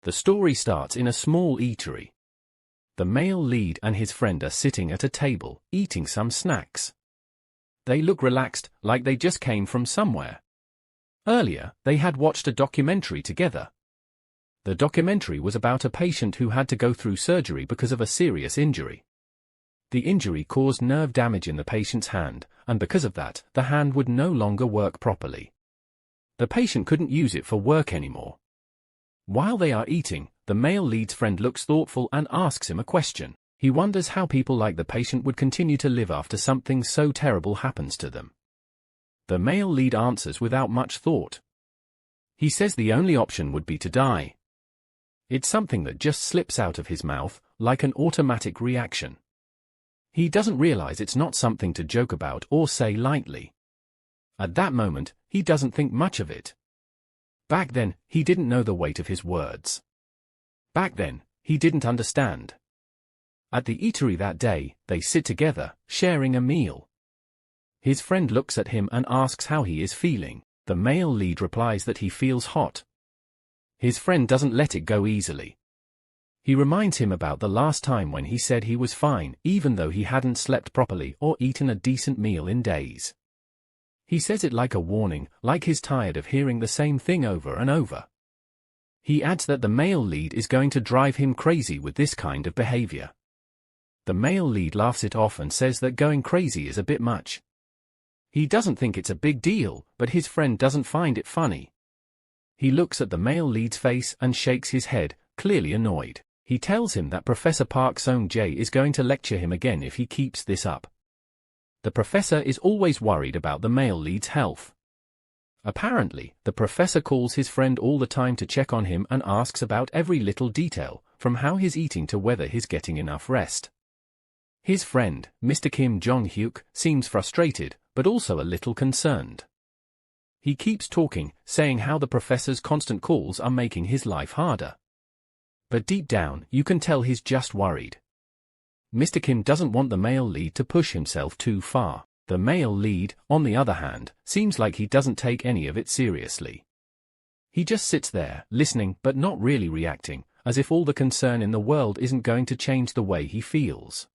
The story starts in a small eatery. The male lead and his friend are sitting at a table, eating some snacks. They look relaxed, like they just came from somewhere. Earlier, they had watched a documentary together. The documentary was about a patient who had to go through surgery because of a serious injury. The injury caused nerve damage in the patient's hand, and because of that, the hand would no longer work properly. The patient couldn't use it for work anymore. While they are eating, the male lead's friend looks thoughtful and asks him a question. He wonders how people like the patient would continue to live after something so terrible happens to them. The male lead answers without much thought. He says the only option would be to die. It's something that just slips out of his mouth, like an automatic reaction. He doesn't realize it's not something to joke about or say lightly. At that moment, he doesn't think much of it. Back then, he didn't know the weight of his words. Back then, he didn't understand. At the eatery that day, they sit together, sharing a meal. His friend looks at him and asks how he is feeling. The male lead replies that he feels hot. His friend doesn't let it go easily. He reminds him about the last time when he said he was fine, even though he hadn't slept properly or eaten a decent meal in days. He says it like a warning, like he's tired of hearing the same thing over and over. He adds that the male lead is going to drive him crazy with this kind of behavior. The male lead laughs it off and says that going crazy is a bit much. He doesn't think it's a big deal, but his friend doesn't find it funny. He looks at the male lead's face and shakes his head, clearly annoyed. He tells him that Professor Park Sung-jae is going to lecture him again if he keeps this up. The professor is always worried about the male lead's health. Apparently, the professor calls his friend all the time to check on him and asks about every little detail, from how he's eating to whether he's getting enough rest. His friend, Mr. Kim Jong-hyuk, seems frustrated, but also a little concerned. He keeps talking, saying how the professor's constant calls are making his life harder. But deep down, you can tell he's just worried. Mr. Kim doesn't want the male lead to push himself too far. The male lead, on the other hand, seems like he doesn't take any of it seriously. He just sits there, listening but not really reacting, as if all the concern in the world isn't going to change the way he feels.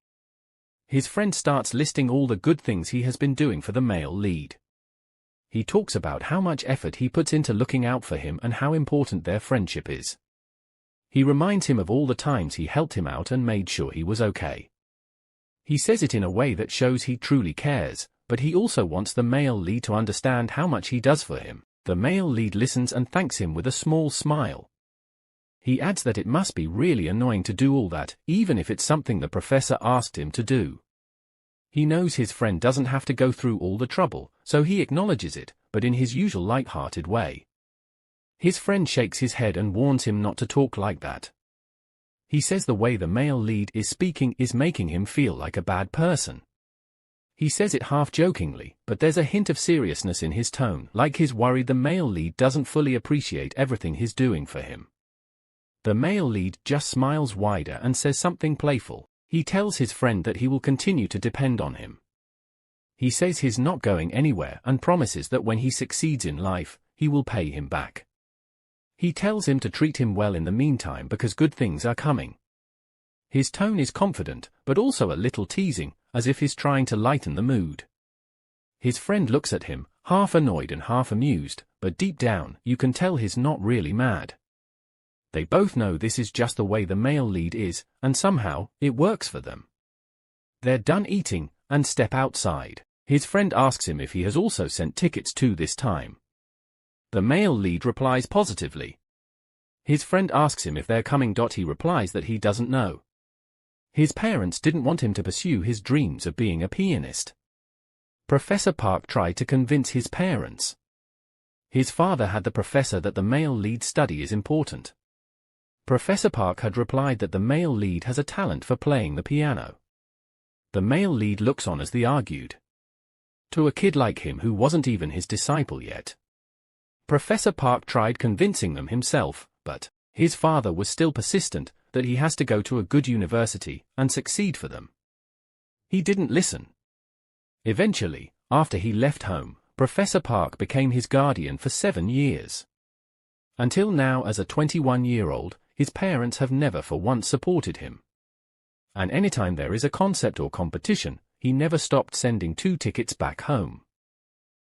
His friend starts listing all the good things he has been doing for the male lead. He talks about how much effort he puts into looking out for him and how important their friendship is. He reminds him of all the times he helped him out and made sure he was okay. He says it in a way that shows he truly cares, but he also wants the male lead to understand how much he does for him. The male lead listens and thanks him with a small smile. He adds that it must be really annoying to do all that, even if it's something the professor asked him to do. He knows his friend doesn't have to go through all the trouble, so he acknowledges it, but in his usual light-hearted way. His friend shakes his head and warns him not to talk like that. He says the way the male lead is speaking is making him feel like a bad person. He says it half-jokingly, but there's a hint of seriousness in his tone, like he's worried the male lead doesn't fully appreciate everything he's doing for him. The male lead just smiles wider and says something playful. He tells his friend that he will continue to depend on him. He says he's not going anywhere and promises that when he succeeds in life, he will pay him back. He tells him to treat him well in the meantime because good things are coming. His tone is confident, but also a little teasing, as if he's trying to lighten the mood. His friend looks at him, half annoyed and half amused, but deep down, you can tell he's not really mad. They both know this is just the way the male lead is, and somehow, it works for them. They're done eating, and step outside. His friend asks him if he has also sent tickets to this time. The male lead replies positively. His friend asks him if they're coming. He replies that he doesn't know. His parents didn't want him to pursue his dreams of being a pianist. Professor Park tried to convince his parents. His father had the professor that the male lead study is important. Professor Park had replied that the male lead has a talent for playing the piano. The male lead looks on as they argued. To a kid like him who wasn't even his disciple yet. Professor Park tried convincing them himself, but his father was still persistent that he has to go to a good university and succeed for them. He didn't listen. Eventually, after he left home, Professor Park became his guardian for 7 years. Until now, as a 21-year-old, his parents have never for once supported him. And anytime there is a concert or competition, he never stopped sending 2 tickets back home.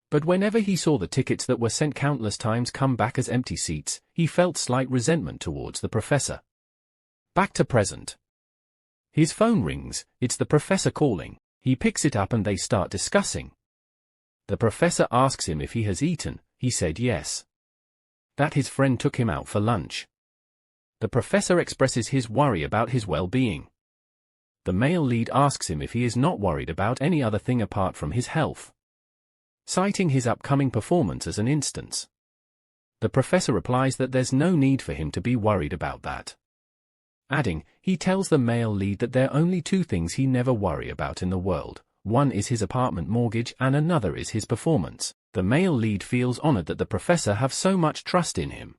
But whenever he saw the tickets that were sent countless times come back as empty seats, he felt slight resentment towards the professor. Back to present. His phone rings, it's the professor calling. He picks it up and they start discussing. The professor asks him if he has eaten, he said yes. That his friend took him out for lunch. The professor expresses his worry about his well-being. The male lead asks him if he is not worried about any other thing apart from his health, citing his upcoming performance as an instance. The professor replies that there's no need for him to be worried about that. Adding, he tells the male lead that there are only 2 things he never worry about in the world. One is his apartment mortgage and another is his performance. The male lead feels honored that the professor have so much trust in him.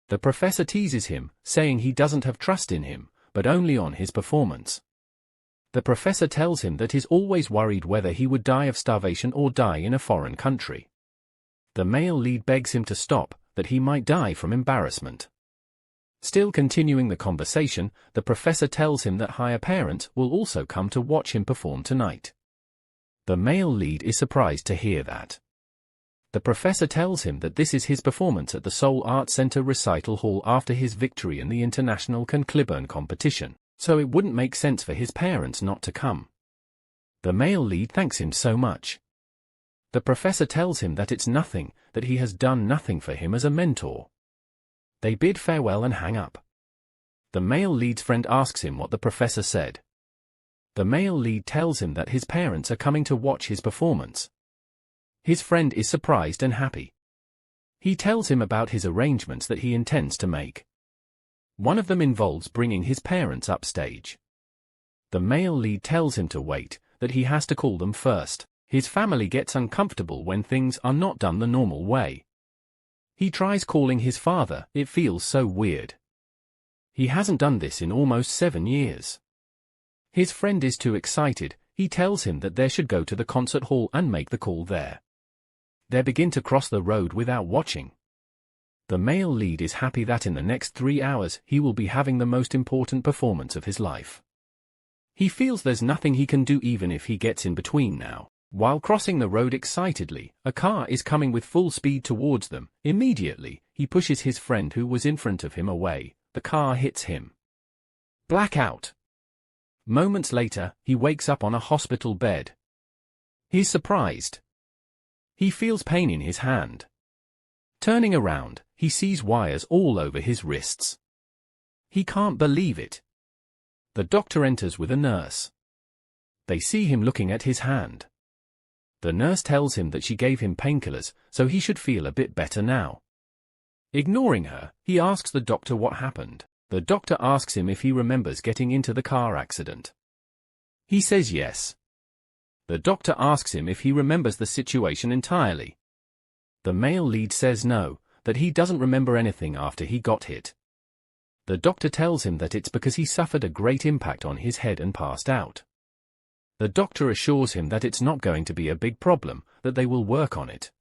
The professor teases him, saying he doesn't have trust in him, but only on his performance. The professor tells him that he's always worried whether he would die of starvation or die in a foreign country. The male lead begs him to stop, that he might die from embarrassment. Still continuing the conversation, the professor tells him that higher parents will also come to watch him perform tonight. The male lead is surprised to hear that. The professor tells him that this is his performance at the Seoul Art Center recital hall after his victory in the international Cliburn competition, so it wouldn't make sense for his parents not to come. The male lead thanks him so much. The professor tells him that it's nothing, that he has done nothing for him as a mentor. They bid farewell and hang up. The male lead's friend asks him what the professor said. The male lead tells him that his parents are coming to watch his performance. His friend is surprised and happy. He tells him about his arrangements that he intends to make. One of them involves bringing his parents upstage. The male lead tells him to wait, that he has to call them first. His family gets uncomfortable when things are not done the normal way. He tries calling his father, it feels so weird. He hasn't done this in almost 7 years. His friend is too excited, he tells him that they should go to the concert hall and make the call there. They begin to cross the road without watching. The male lead is happy that in the next 3 hours he will be having the most important performance of his life. He feels there's nothing he can do even if he gets in between now. While crossing the road excitedly, a car is coming with full speed towards them. Immediately, he pushes his friend who was in front of him away. The car hits him. Blackout. Moments later, he wakes up on a hospital bed. He's surprised. He feels pain in his hand. Turning around, he sees wires all over his wrists. He can't believe it. The doctor enters with a nurse. They see him looking at his hand. The nurse tells him that she gave him painkillers, so he should feel a bit better now. Ignoring her, he asks the doctor what happened. The doctor asks him if he remembers getting into the car accident. He says yes. The doctor asks him if he remembers the situation entirely. The male lead says no, that he doesn't remember anything after he got hit. The doctor tells him that it's because he suffered a great impact on his head and passed out. The doctor assures him that it's not going to be a big problem, that they will work on it.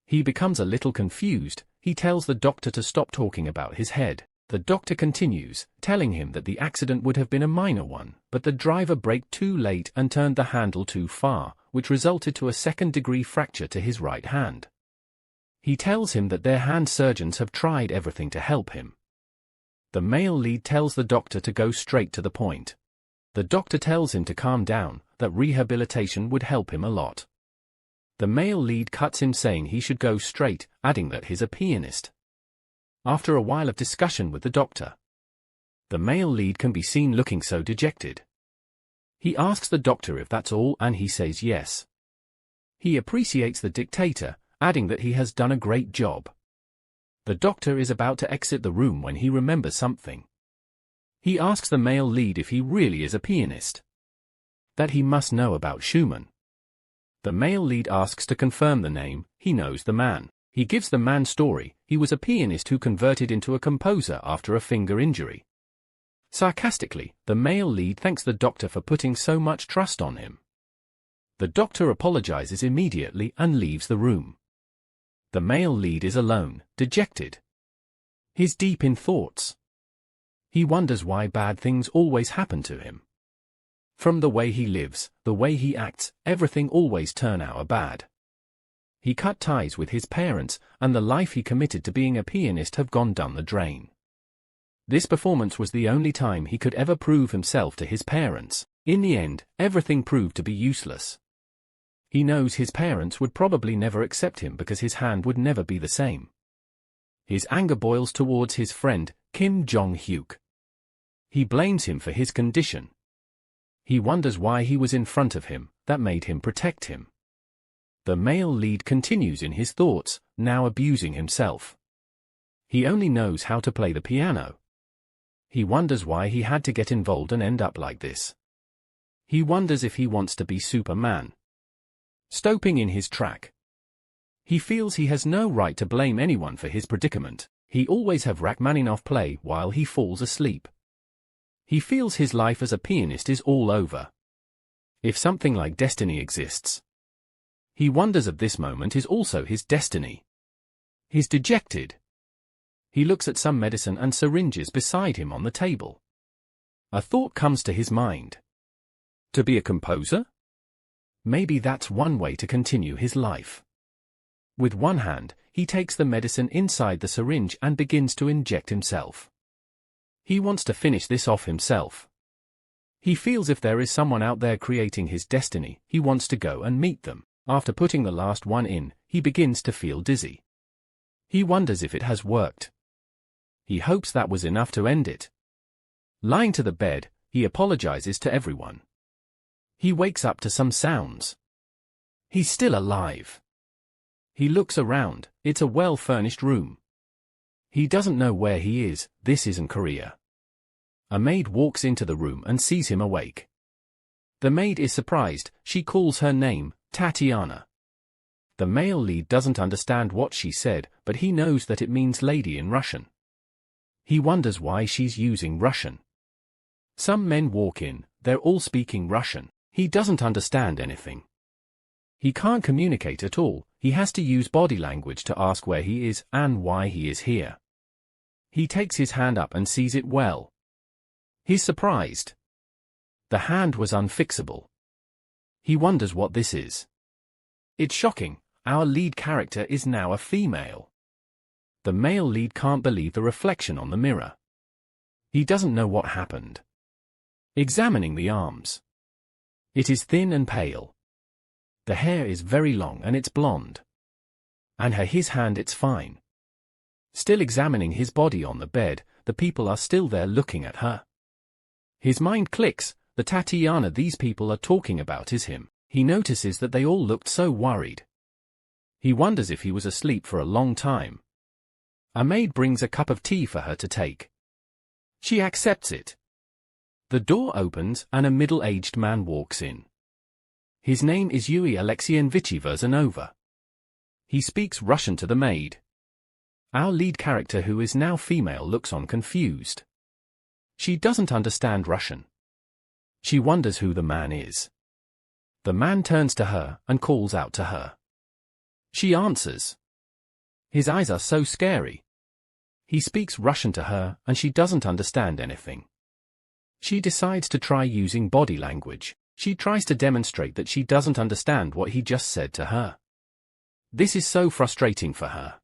He becomes a little confused. He tells the doctor to stop talking about his head. The doctor continues, telling him that the accident would have been a minor one, but the driver braked too late and turned the handle too far, which resulted to a second-degree fracture to his right hand. He tells him that their hand surgeons have tried everything to help him. The male lead tells the doctor to go straight to the point. The doctor tells him to calm down, that rehabilitation would help him a lot. The male lead cuts him saying he should go straight, adding that he's a pianist. After a while of discussion with the doctor, the male lead can be seen looking so dejected. He asks the doctor if that's all and he says yes. He appreciates the dictator, adding that he has done a great job. The doctor is about to exit the room when he remembers something. He asks the male lead if he really is a pianist. That he must know about Schumann. The male lead asks to confirm the name. He knows the man. He gives the man's story. He was a pianist who converted into a composer after a finger injury. Sarcastically, the male lead thanks the doctor for putting so much trust on him. The doctor apologizes immediately and leaves the room. The male lead is alone, dejected. He's deep in thoughts. He wonders why bad things always happen to him. From the way he lives, the way he acts, everything always turns out bad. He cut ties with his parents, and the life he committed to being a pianist have gone down the drain. This performance was the only time he could ever prove himself to his parents. In the end, everything proved to be useless. He knows his parents would probably never accept him because his hand would never be the same. His anger boils towards his friend, Kim Jong-hyuk. He blames him for his condition. He wonders why he was in front of him, that made him protect him. The male lead continues in his thoughts, now abusing himself. He only knows how to play the piano. He wonders why he had to get involved and end up like this. He wonders if he wants to be Superman. Stopping in his track. He feels he has no right to blame anyone for his predicament. He always have Rachmaninoff play while he falls asleep. He feels his life as a pianist is all over. If something like destiny exists, he wonders if this moment is also his destiny. He's dejected. He looks at some medicine and syringes beside him on the table. A thought comes to his mind. To be a composer? Maybe that's one way to continue his life. With one hand, he takes the medicine inside the syringe and begins to inject himself. He wants to finish this off himself. He feels if there is someone out there creating his destiny, he wants to go and meet them. After putting the last one in, he begins to feel dizzy. He wonders if it has worked. He hopes that was enough to end it. Lying to the bed, he apologizes to everyone. He wakes up to some sounds. He's still alive. He looks around, it's a well-furnished room. He doesn't know where he is, this isn't Korea. A maid walks into the room and sees him awake. The maid is surprised, she calls her name, Tatiana. The male lead doesn't understand what she said, but he knows that it means lady in Russian. He wonders why she's using Russian. Some men walk in, they're all speaking Russian. He doesn't understand anything. He can't communicate at all, he has to use body language to ask where he is and why he is here. He takes his hand up and sees it well. He's surprised. The hand was unfixable. He wonders what this is. It's shocking, our lead character is now a female. The male lead can't believe the reflection on the mirror. He doesn't know what happened. Examining the arms. It is thin and pale. The hair is very long and it's blonde. And his hand it's fine. Still examining his body on the bed, the people are still there looking at her. His mind clicks, the Tatiana these people are talking about is him. He notices that they all looked so worried. He wonders if he was asleep for a long time. A maid brings a cup of tea for her to take. She accepts it. The door opens and a middle-aged man walks in. His name is Yuri Alexeyevich Verzanova. He speaks Russian to the maid. Our lead character, who is now female, looks on confused. She doesn't understand Russian. She wonders who the man is. The man turns to her and calls out to her. She answers. His eyes are so scary. He speaks Russian to her and she doesn't understand anything. She decides to try using body language. She tries to demonstrate that she doesn't understand what he just said to her. This is so frustrating for her.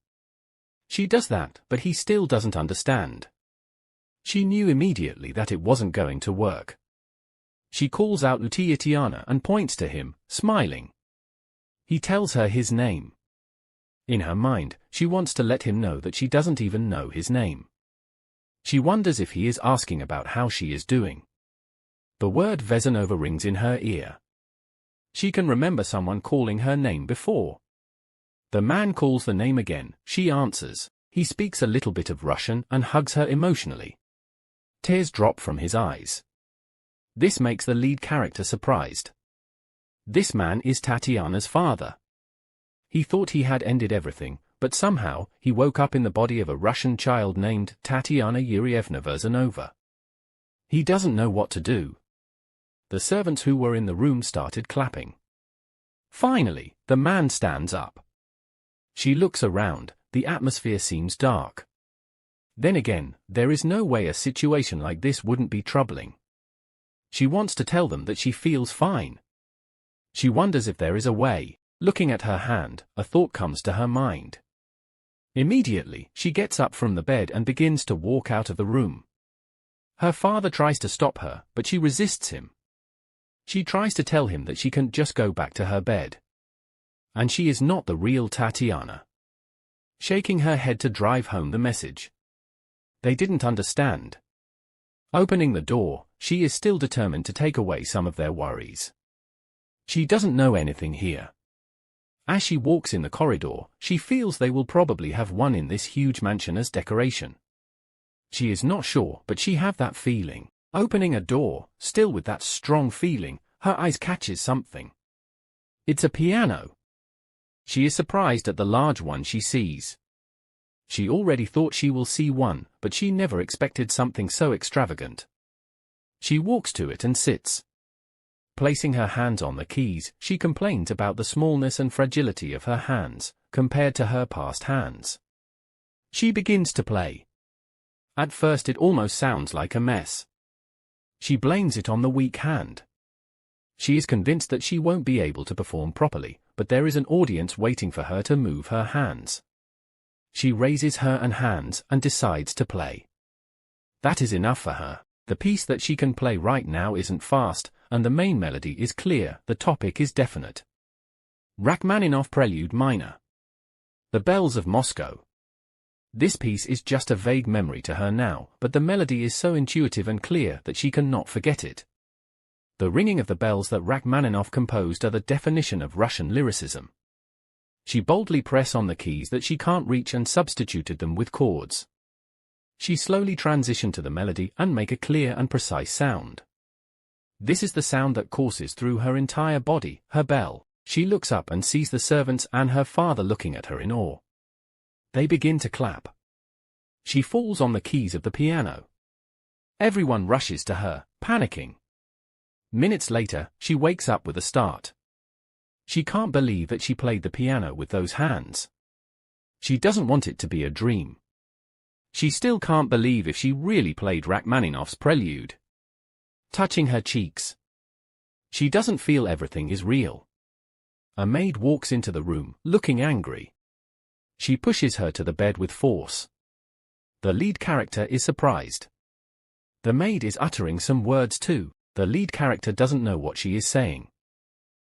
She does that, but he still doesn't understand. She knew immediately that it wasn't going to work. She calls out Tatiana and points to him, smiling. He tells her his name. In her mind, she wants to let him know that she doesn't even know his name. She wonders if he is asking about how she is doing. The word Verzanova rings in her ear. She can remember someone calling her name before. The man calls the name again, she answers. He speaks a little bit of Russian and hugs her emotionally. Tears drop from his eyes. This makes the lead character surprised. This man is Tatiana's father. He thought he had ended everything, but somehow, he woke up in the body of a Russian child named Tatiana Yurievna Verzanova. He doesn't know what to do. The servants who were in the room started clapping. Finally, the man stands up. She looks around, the atmosphere seems dark. Then again, there is no way a situation like this wouldn't be troubling. She wants to tell them that she feels fine. She wonders if there is a way. Looking at her hand, a thought comes to her mind. Immediately, she gets up from the bed and begins to walk out of the room. Her father tries to stop her, but she resists him. She tries to tell him that she can just go back to her bed. And she is not the real Tatiana. Shaking her head to drive home the message. They didn't understand. Opening the door, she is still determined to take away some of their worries. She doesn't know anything here. As she walks in the corridor, she feels they will probably have one in this huge mansion as decoration. She is not sure, but she have that feeling. Opening a door, still with that strong feeling, her eyes catches something. It's a piano. She is surprised at the large one she sees. She already thought she will see one, but she never expected something so extravagant. She walks to it and sits. Placing her hands on the keys, she complains about the smallness and fragility of her hands, compared to her past hands. She begins to play. At first it almost sounds like a mess. She blames it on the weak hand. She is convinced that she won't be able to perform properly, but there is an audience waiting for her to move her hands. She raises her hands and decides to play. That is enough for her. The piece that she can play right now isn't fast, and the main melody is clear, the topic is definite. Rachmaninoff Prelude Minor. The Bells of Moscow. This piece is just a vague memory to her now, but the melody is so intuitive and clear that she cannot forget it. The ringing of the bells that Rachmaninoff composed are the definition of Russian lyricism. She boldly presses on the keys that she can't reach and substituted them with chords. She slowly transitioned to the melody and make a clear and precise sound. This is the sound that courses through her entire body, her bell. She looks up and sees the servants and her father looking at her in awe. They begin to clap. She falls on the keys of the piano. Everyone rushes to her, panicking. Minutes later, she wakes up with a start. She can't believe that she played the piano with those hands. She doesn't want it to be a dream. She still can't believe if she really played Rachmaninoff's Prelude. Touching her cheeks. She doesn't feel everything is real. A maid walks into the room, looking angry. She pushes her to the bed with force. The lead character is surprised. The maid is uttering some words too. The lead character doesn't know what she is saying.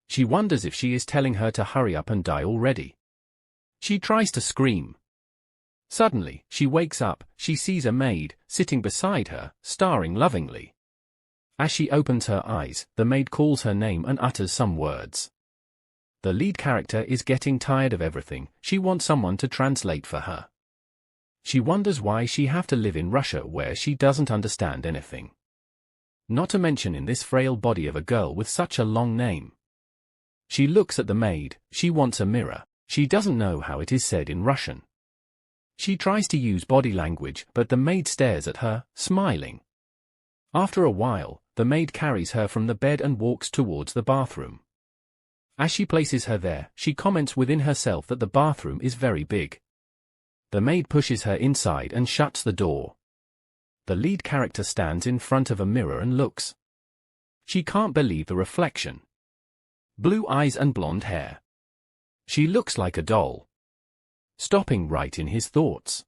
She wonders if she is telling her to hurry up and die already. She tries to scream. Suddenly, she wakes up, she sees a maid, sitting beside her, staring lovingly. As she opens her eyes, the maid calls her name and utters some words. The lead character is getting tired of everything, she wants someone to translate for her. She wonders why she have to live in Russia where she doesn't understand anything. Not to mention in this frail body of a girl with such a long name. She looks at the maid, she wants a mirror, she doesn't know how it is said in Russian. She tries to use body language, but the maid stares at her, smiling. After a while, the maid carries her from the bed and walks towards the bathroom. As she places her there, she comments within herself that the bathroom is very big. The maid pushes her inside and shuts the door. The lead character stands in front of a mirror and looks. She can't believe the reflection. Blue eyes and blonde hair. She looks like a doll. Stopping right in his thoughts.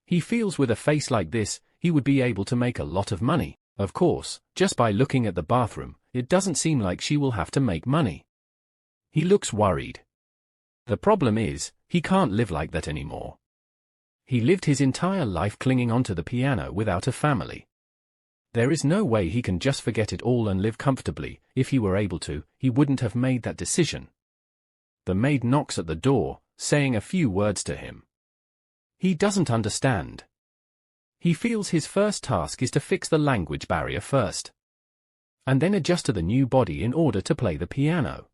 He feels with a face like this, he would be able to make a lot of money. Of course, just by looking at the bathroom, it doesn't seem like she will have to make money. He looks worried. The problem is, he can't live like that anymore. He lived his entire life clinging onto the piano without a family. There is no way he can just forget it all and live comfortably. If he were able to, he wouldn't have made that decision. The maid knocks at the door, saying a few words to him. He doesn't understand. He feels his first task is to fix the language barrier first, and then adjust to the new body in order to play the piano.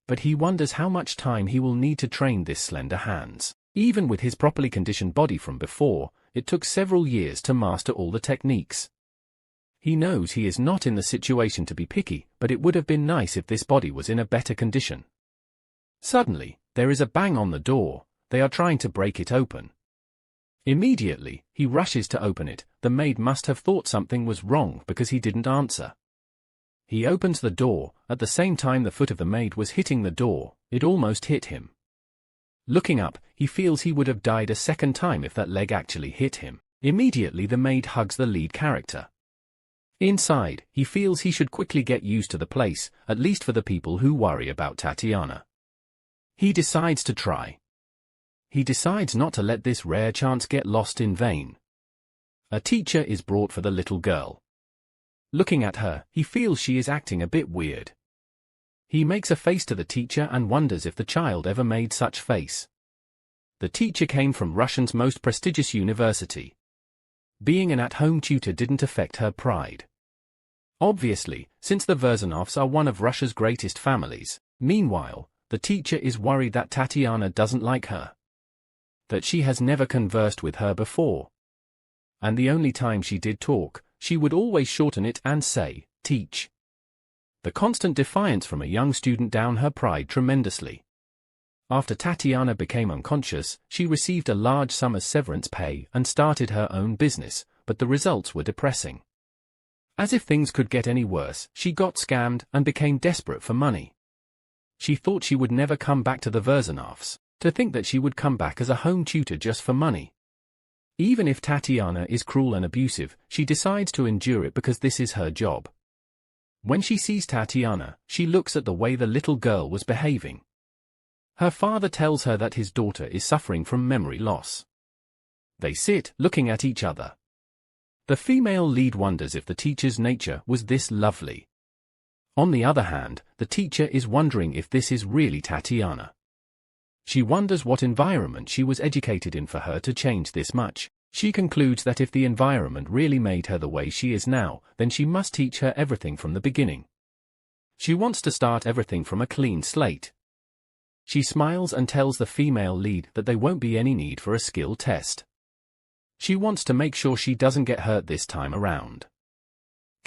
But he wonders how much time he will need to train this slender hands. Even with his properly conditioned body from before, it took several years to master all the techniques. He knows he is not in the situation to be picky, but it would have been nice if this body was in a better condition. Suddenly, there is a bang on the door. They are trying to break it open. Immediately, he rushes to open it. The maid must have thought something was wrong because he didn't answer. He opens the door. At the same time the foot of the maid was hitting the door, it almost hit him. Looking up, he feels he would have died a second time if that leg actually hit him. Immediately the maid hugs the lead character. Inside, he feels he should quickly get used to the place, at least for the people who worry about Tatiana. He decides to try. He decides not to let this rare chance get lost in vain. A teacher is brought for the little girl. Looking at her, he feels she is acting a bit weird. He makes a face to the teacher and wonders if the child ever made such face. The teacher came from Russia's most prestigious university. Being an at-home tutor didn't affect her pride. Obviously, since the Verzanovs are one of Russia's greatest families. Meanwhile, the teacher is worried that Tatiana doesn't like her. That she has never conversed with her before. And the only time she did talk, she would always shorten it and say, "teach." The constant defiance from a young student down her pride tremendously. After Tatiana became unconscious, she received a large sum as severance pay and started her own business, but the results were depressing. As if things could get any worse, she got scammed and became desperate for money. She thought she would never come back to the Verzanovs. To think that she would come back as a home tutor just for money. Even if Tatiana is cruel and abusive, she decides to endure it because this is her job. When she sees Tatiana, she looks at the way the little girl was behaving. Her father tells her that his daughter is suffering from memory loss. They sit, looking at each other. The female lead wonders if the teacher's nature was this lovely. On the other hand, the teacher is wondering if this is really Tatiana. She wonders what environment she was educated in for her to change this much. She concludes that if the environment really made her the way she is now, then she must teach her everything from the beginning. She wants to start everything from a clean slate. She smiles and tells the female lead that there won't be any need for a skill test. She wants to make sure she doesn't get hurt this time around.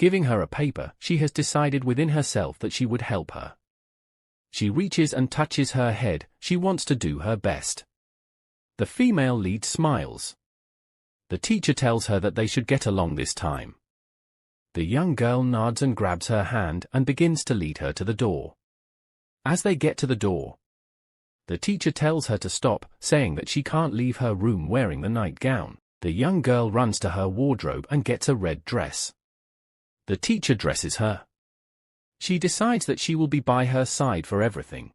Giving her a paper, she has decided within herself that she would help her. She reaches and touches her head. She wants to do her best. The female lead smiles. The teacher tells her that they should get along this time. The young girl nods and grabs her hand and begins to lead her to the door. As they get to the door, the teacher tells her to stop, saying that she can't leave her room wearing the nightgown. The young girl runs to her wardrobe and gets a red dress. The teacher dresses her. She decides that she will be by her side for everything.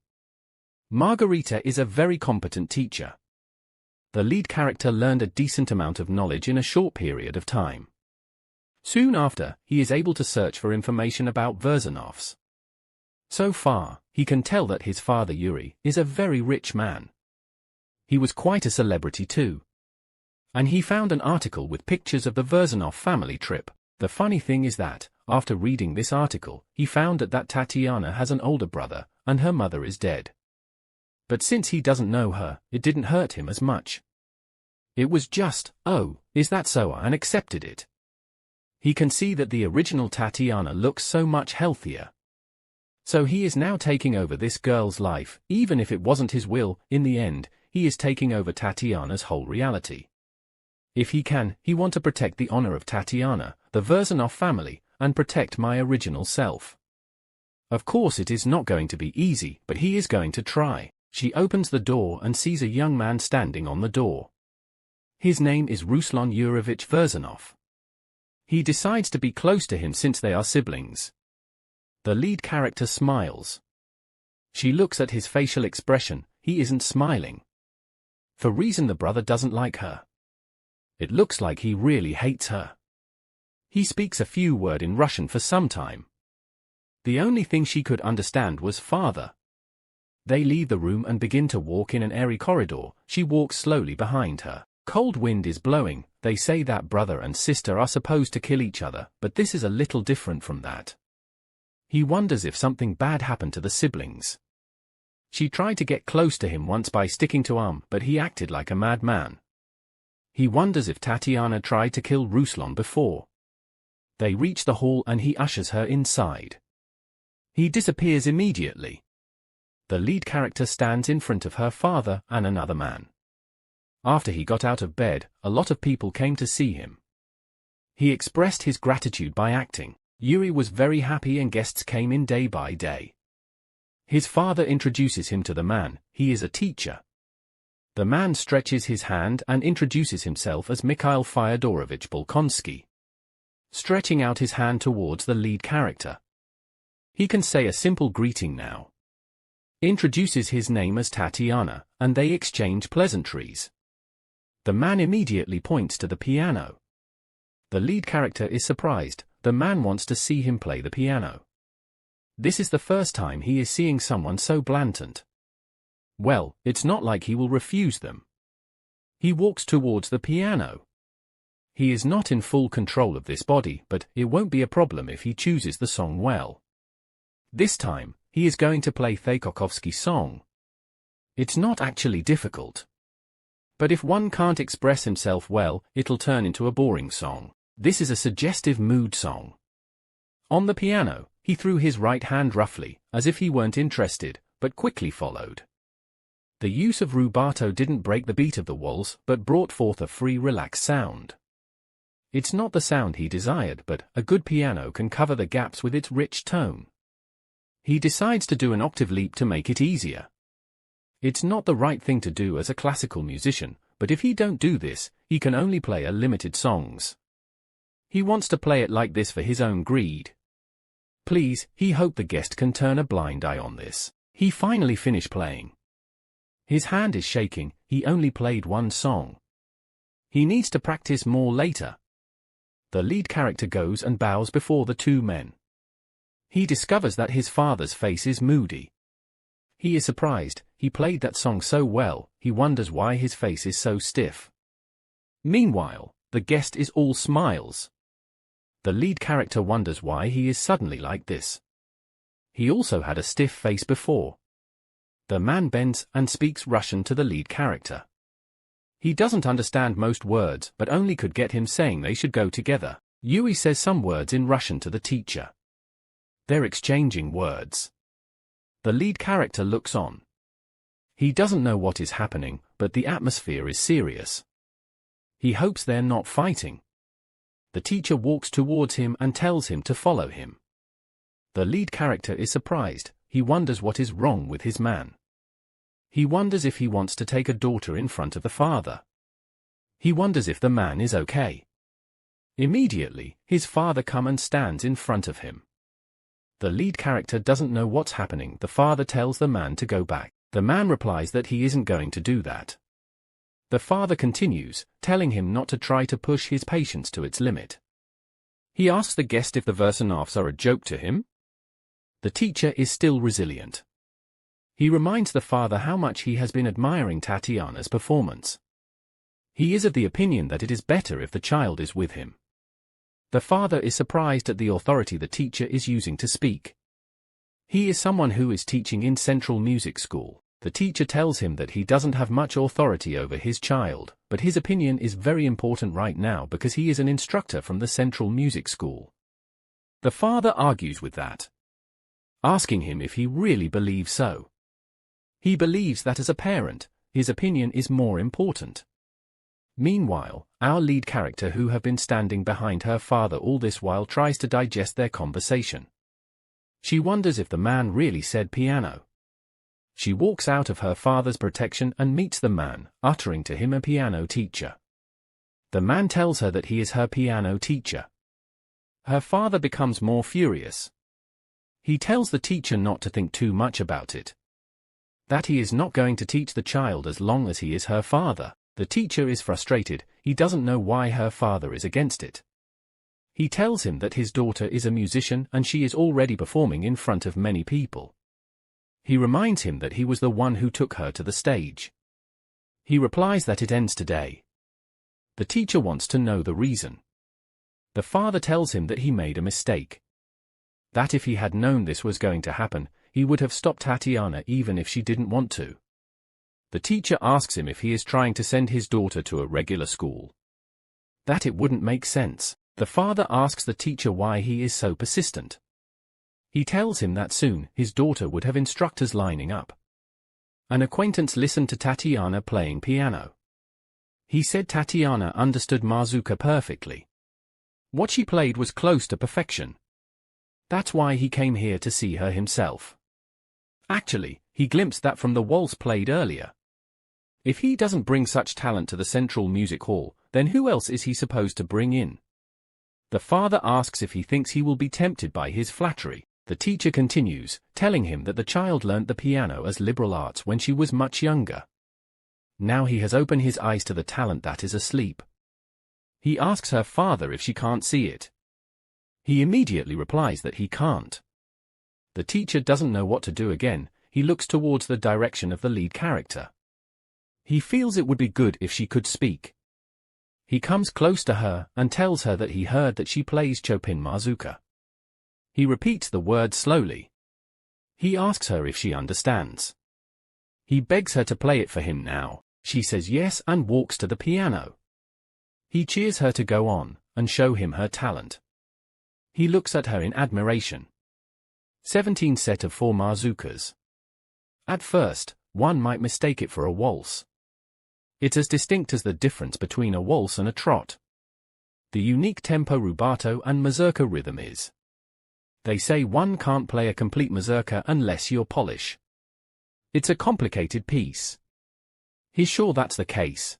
Margarita is a very competent teacher. The lead character learned a decent amount of knowledge in a short period of time. Soon after, he is able to search for information about Verzanovs. So far, he can tell that his father Yuri is a very rich man. He was quite a celebrity too. And he found an article with pictures of the Verzanov family trip. The funny thing is that, after reading this article, he found that Tatiana has an older brother, and her mother is dead. But since he doesn't know her, it didn't hurt him as much. It was just, "Oh, is that so?" and accepted it. He can see that the original Tatiana looks so much healthier. So he is now taking over this girl's life, even if it wasn't his will. In the end, he is taking over Tatiana's whole reality. If he can, he wants to protect the honor of Tatiana, the Verzanov family, and protect my original self. Of course it is not going to be easy, but he is going to try. She opens the door and sees a young man standing on the door. His name is Ruslan Yurovich Verzanov. He decides to be close to him since they are siblings. The lead character smiles. She looks at his facial expression. He isn't smiling. For reason the brother doesn't like her. It looks like he really hates her. He speaks a few words in Russian for some time. The only thing she could understand was father. They leave the room and begin to walk in an airy corridor. She walks slowly behind her. Cold wind is blowing. They say that brother and sister are supposed to kill each other, but this is a little different from that. He wonders if something bad happened to the siblings. She tried to get close to him once by sticking to arm, but he acted like a madman. He wonders if Tatiana tried to kill Ruslan before. They reach the hall and he ushers her inside. He disappears immediately. The lead character stands in front of her father and another man. After he got out of bed, a lot of people came to see him. He expressed his gratitude by acting. Yuri was very happy and guests came in day by day. His father introduces him to the man. He is a teacher. The man stretches his hand and introduces himself as Mikhail Fyodorovich Bolkonsky, stretching out his hand towards the lead character. He can say a simple greeting now. Introduces his name as Tatiana, and they exchange pleasantries. The man immediately points to the piano. The lead character is surprised. The man wants to see him play the piano. This is the first time he is seeing someone so blatant. Well, it's not like he will refuse them. He walks towards the piano. He is not in full control of this body, but it won't be a problem if he chooses the song well. This time, he is going to play Tchaikovsky's song. It's not actually difficult. But if one can't express himself well, it'll turn into a boring song. This is a suggestive mood song. On the piano, he threw his right hand roughly, as if he weren't interested, but quickly followed. The use of rubato didn't break the beat of the waltz, but brought forth a free, relaxed sound. It's not the sound he desired, but a good piano can cover the gaps with its rich tone. He decides to do an octave leap to make it easier. It's not the right thing to do as a classical musician, but if he don't do this, he can only play a limited songs. He wants to play it like this for his own greed. Please, he hoped the guest can turn a blind eye on this. He finally finished playing. His hand is shaking, he only played one song. He needs to practice more later. The lead character goes and bows before the two men. He discovers that his father's face is moody. He is surprised. He played that song so well, he wonders why his face is so stiff. Meanwhile, the guest is all smiles. The lead character wonders why he is suddenly like this. He also had a stiff face before. The man bends and speaks Russian to the lead character. He doesn't understand most words, but only could get him saying they should go together. Yui says some words in Russian to the teacher. They're exchanging words. The lead character looks on. He doesn't know what is happening, but the atmosphere is serious. He hopes they're not fighting. The teacher walks towards him and tells him to follow him. The lead character is surprised. He wonders what is wrong with his man. He wonders if he wants to take a daughter in front of the father. He wonders if the man is okay. Immediately, his father comes and stands in front of him. The lead character doesn't know what's happening. The father tells the man to go back. The man replies that he isn't going to do that. The father continues, telling him not to try to push his patience to its limit. He asks the guest if the Versanovs are a joke to him. The teacher is still resilient. He reminds the father how much he has been admiring Tatiana's performance. He is of the opinion that it is better if the child is with him. The father is surprised at the authority the teacher is using to speak. He is someone who is teaching in Central Music School. The teacher tells him that he doesn't have much authority over his child, but his opinion is very important right now because he is an instructor from the Central Music School. The father argues with that, asking him if he really believes so. He believes that as a parent, his opinion is more important. Meanwhile, our lead character who have been standing behind her father all this while tries to digest their conversation. She wonders if the man really said piano. She walks out of her father's protection and meets the man, uttering to him a piano teacher. The man tells her that he is her piano teacher. Her father becomes more furious. He tells the teacher not to think too much about it. That he is not going to teach the child as long as he is her father. The teacher is frustrated. He doesn't know why her father is against it. He tells him that his daughter is a musician and she is already performing in front of many people. He reminds him that he was the one who took her to the stage. He replies that it ends today. The teacher wants to know the reason. The father tells him that he made a mistake. That if he had known this was going to happen, he would have stopped Tatiana even if she didn't want to. The teacher asks him if he is trying to send his daughter to a regular school. That it wouldn't make sense. The father asks the teacher why he is so persistent. He tells him that soon his daughter would have instructors lining up. An acquaintance listened to Tatiana playing piano. He said Tatiana understood Mazuka perfectly. What she played was close to perfection. That's why he came here to see her himself. Actually, he glimpsed that from the waltz played earlier. If he doesn't bring such talent to the Central Music Hall, then who else is he supposed to bring in? The father asks if he thinks he will be tempted by his flattery. The teacher continues, telling him that the child learnt the piano as liberal arts when she was much younger. Now he has opened his eyes to the talent that is asleep. He asks her father if she can't see it. He immediately replies that he can't. The teacher doesn't know what to do again. He looks towards the direction of the lead character. He feels it would be good if she could speak. He comes close to her and tells her that he heard that she plays Chopin Mazuka. He repeats the words slowly. He asks her if she understands. He begs her to play it for him now. She says yes and walks to the piano. He cheers her to go on and show him her talent. He looks at her in admiration. 17 set of 4 Mazukas. At first, one might mistake it for a waltz. It's as distinct as the difference between a waltz and a trot. The unique tempo rubato and mazurka rhythm is. They say one can't play a complete mazurka unless you're Polish. It's a complicated piece. He's sure that's the case.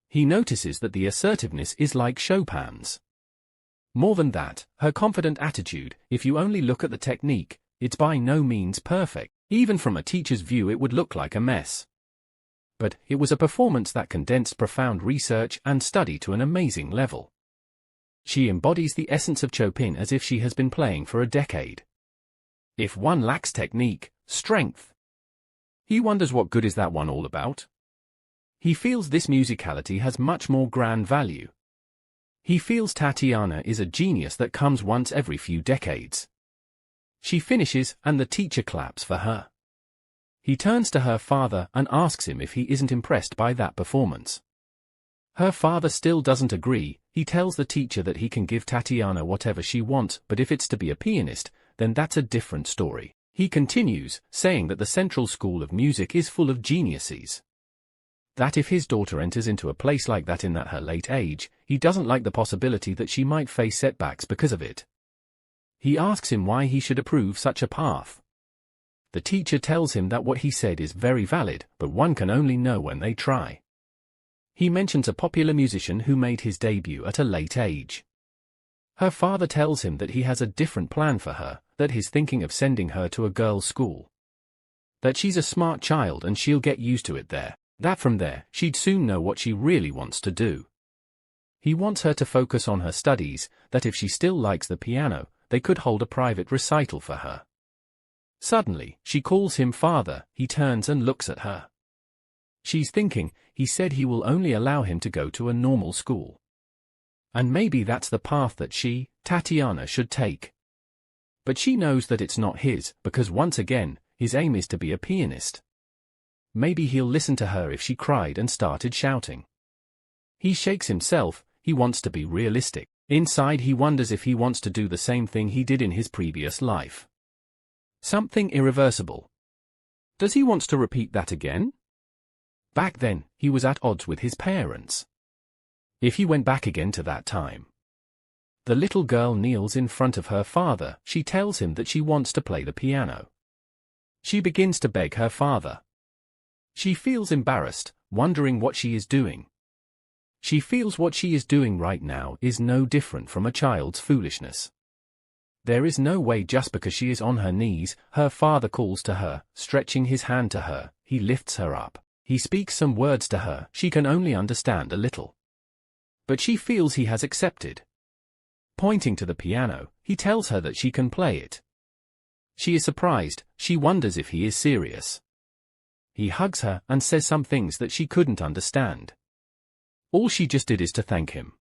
He notices that the assertiveness is like Chopin's. More than that, her confident attitude, if you only look at the technique, it's by no means perfect. Even from a teacher's view it would look like a mess. But it was a performance that condensed profound research and study to an amazing level. She embodies the essence of Chopin as if she has been playing for a decade. If one lacks technique, strength, he wonders what good is that one all about? He feels this musicality has much more grand value. He feels Tatiana is a genius that comes once every few decades. She finishes and the teacher claps for her. He turns to her father and asks him if he isn't impressed by that performance. Her father still doesn't agree. He tells the teacher that he can give Tatiana whatever she wants, but if it's to be a pianist, then that's a different story. He continues, saying that the Central School of Music is full of geniuses. That if his daughter enters into a place like that in her late age, he doesn't like the possibility that she might face setbacks because of it. He asks him why he should approve such a path. The teacher tells him that what he said is very valid, but one can only know when they try. He mentions a popular musician who made his debut at a late age. Her father tells him that he has a different plan for her, that he's thinking of sending her to a girls' school. That she's a smart child and she'll get used to it there, that from there she'd soon know what she really wants to do. He wants her to focus on her studies, that if she still likes the piano, they could hold a private recital for her. Suddenly, she calls him father. He turns and looks at her. She's thinking, he said he will only allow him to go to a normal school. And maybe that's the path that she, Tatiana, should take. But she knows that it's not his, because once again, his aim is to be a pianist. Maybe he'll listen to her if she cried and started shouting. He shakes himself. He wants to be realistic. Inside he wonders if he wants to do the same thing he did in his previous life. Something irreversible. Does he want to repeat that again? Back then, he was at odds with his parents. If he went back again to that time. The little girl kneels in front of her father. She tells him that she wants to play the piano. She begins to beg her father. She feels embarrassed, wondering what she is doing. She feels what she is doing right now is no different from a child's foolishness. There is no way just because she is on her knees. Her father calls to her, stretching his hand to her. He lifts her up. He speaks some words to her. She can only understand a little. But she feels he has accepted. Pointing to the piano, he tells her that she can play it. She is surprised. She wonders if he is serious. He hugs her and says some things that she couldn't understand. All she just did is to thank him.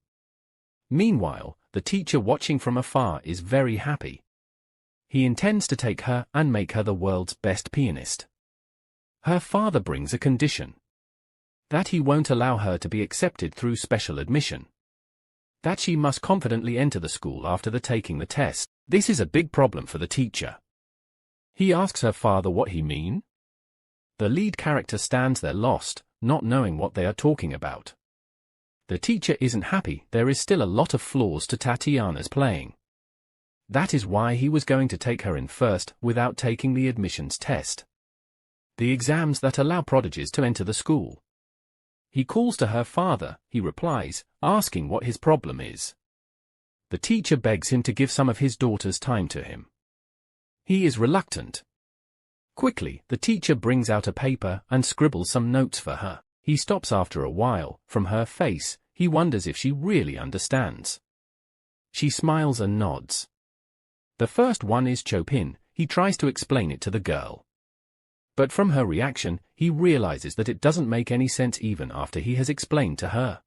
Meanwhile, the teacher watching from afar is very happy. He intends to take her and make her the world's best pianist. Her father brings a condition. That he won't allow her to be accepted through special admission. That she must confidently enter the school after taking the test. This is a big problem for the teacher. He asks her father what he mean. The lead character stands there lost, not knowing what they are talking about. The teacher isn't happy. There is still a lot of flaws to Tatiana's playing. That is why he was going to take her in first without taking the admissions test. The exams that allow prodigies to enter the school. He calls to her father, he replies, asking what his problem is. The teacher begs him to give some of his daughter's time to him. He is reluctant. Quickly, the teacher brings out a paper and scribbles some notes for her. He stops after a while. From her face, he wonders if she really understands. She smiles and nods. The first one is Chopin. He tries to explain it to the girl. But from her reaction, he realizes that it doesn't make any sense even after he has explained to her.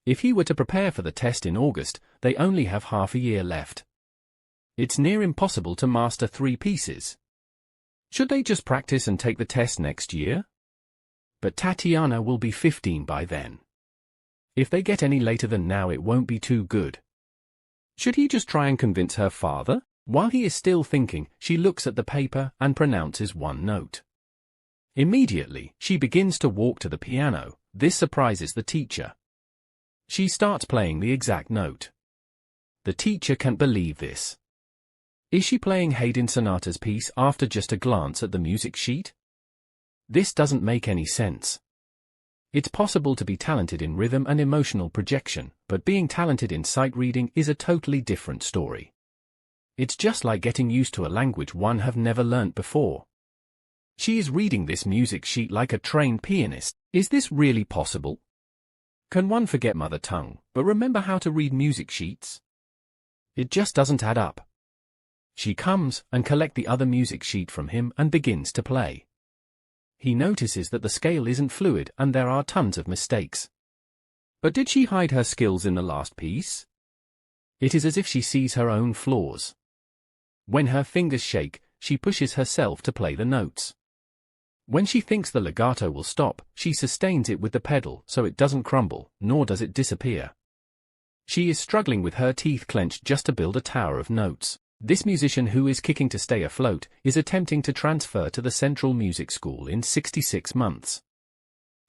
If he were to prepare for the test in August, they only have half a year left. It's near impossible to master 3 pieces. Should they just practice and take the test next year? But Tatiana will be 15 by then. If they get any later than now, it won't be too good. Should he just try and convince her father? While he is still thinking, she looks at the paper and pronounces one note. Immediately, she begins to walk to the piano. This surprises the teacher. She starts playing the exact note. The teacher can't believe this. Is she playing Haydn Sonata's piece after just a glance at the music sheet? This doesn't make any sense. It's possible to be talented in rhythm and emotional projection, but being talented in sight reading is a totally different story. It's just like getting used to a language one have never learnt before. She is reading this music sheet like a trained pianist. Is this really possible? Can one forget mother tongue, but remember how to read music sheets? It just doesn't add up. She comes and collects the other music sheet from him and begins to play. He notices that the scale isn't fluid and there are tons of mistakes. But did she hide her skills in the last piece? It is as if she sees her own flaws. When her fingers shake, she pushes herself to play the notes. When she thinks the legato will stop, she sustains it with the pedal so it doesn't crumble, nor does it disappear. She is struggling with her teeth clenched just to build a tower of notes. This musician, who is kicking to stay afloat, is attempting to transfer to the Central Music School in 66 months.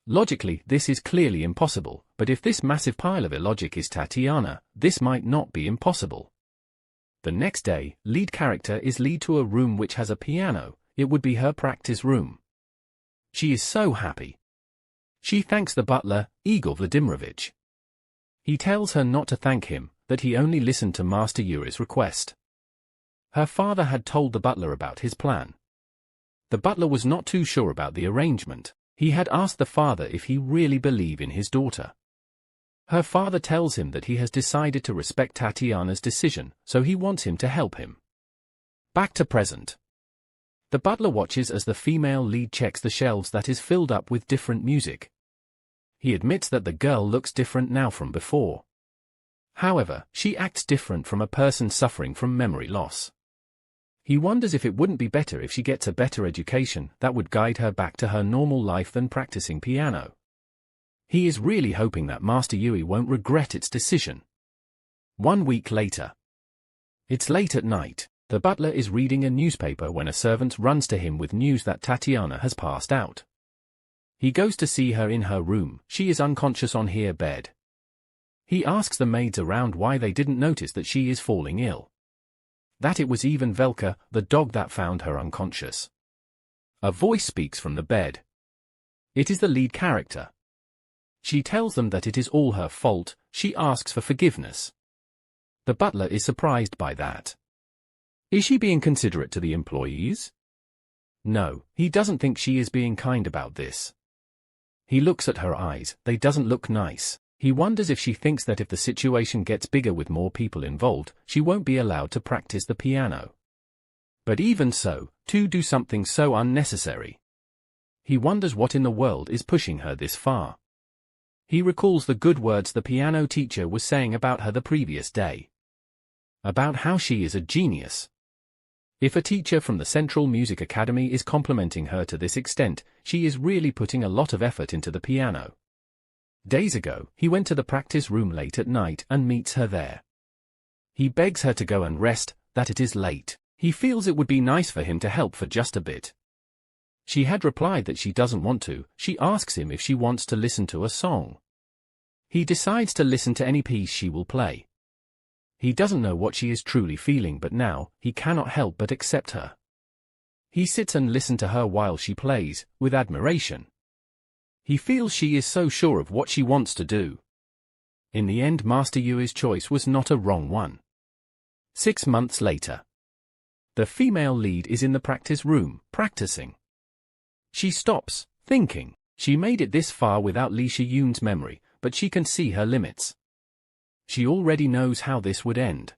Logically, this is clearly impossible, but if this massive pile of illogic is Tatiana, this might not be impossible. The next day, lead character is led to a room which has a piano. It would be her practice room. She is so happy. She thanks the butler, Igor Vladimirovich. He tells her not to thank him, that he only listened to Master Yuri's request. Her father had told the butler about his plan. The butler was not too sure about the arrangement. He had asked the father if he really believed in his daughter. Her father tells him that he has decided to respect Tatiana's decision, so he wants him to help him. Back to present. The butler watches as the female lead checks the shelves that is filled up with different music. He admits that the girl looks different now from before. However, she acts different from a person suffering from memory loss. He wonders if it wouldn't be better if she gets a better education that would guide her back to her normal life than practicing piano. He is really hoping that Master Yui won't regret its decision. 1 week later. It's late at night. The butler is reading a newspaper when a servant runs to him with news that Tatiana has passed out. He goes to see her in her room. She is unconscious on her bed. He asks the maids around why they didn't notice that she is falling ill. That it was even Velka, the dog, that found her unconscious. A voice speaks from the bed. It is the lead character. She tells them that it is all her fault. She asks for forgiveness. The butler is surprised by that. Is she being considerate to the employees? No, he doesn't think she is being kind about this. He looks at her eyes. They doesn't look nice. He wonders if she thinks that if the situation gets bigger with more people involved, she won't be allowed to practice the piano. But even so, to do something so unnecessary. He wonders what in the world is pushing her this far. He recalls the good words the piano teacher was saying about her the previous day. About how she is a genius. If a teacher from the Central Music Academy is complimenting her to this extent, she is really putting a lot of effort into the piano. Days ago, he went to the practice room late at night and meets her there. He begs her to go and rest, that it is late. He feels it would be nice for him to help for just a bit. She had replied that she doesn't want to. She asks him if she wants to listen to a song. He decides to listen to any piece she will play. He doesn't know what she is truly feeling, but now, he cannot help but accept her. He sits and listens to her while she plays, with admiration. He feels she is so sure of what she wants to do. In the end, Master Yui's choice was not a wrong one. 6 months later. The female lead is in the practice room, practicing. She stops, thinking. She made it this far without Si-yoon's memory, but she can see her limits. She already knows how this would end.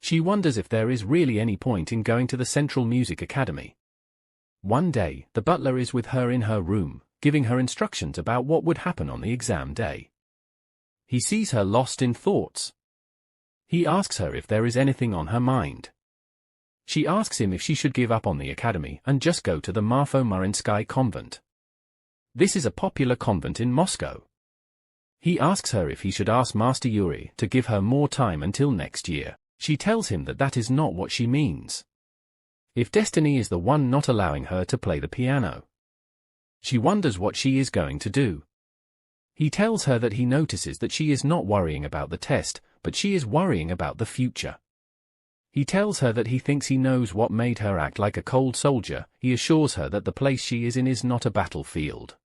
She wonders if there is really any point in going to the Central Music Academy. One day, the butler is with her in her room, giving her instructions about what would happen on the exam day. He sees her lost in thoughts. He asks her if there is anything on her mind. She asks him if she should give up on the academy and just go to the Marfo-Marinsky convent. This is a popular convent in Moscow. He asks her if he should ask Master Yuri to give her more time until next year. She tells him that that is not what she means. If destiny is the one not allowing her to play the piano. She wonders what she is going to do. He tells her that he notices that she is not worrying about the test, but she is worrying about the future. He tells her that he thinks he knows what made her act like a cold soldier. He assures her that the place she is in is not a battlefield.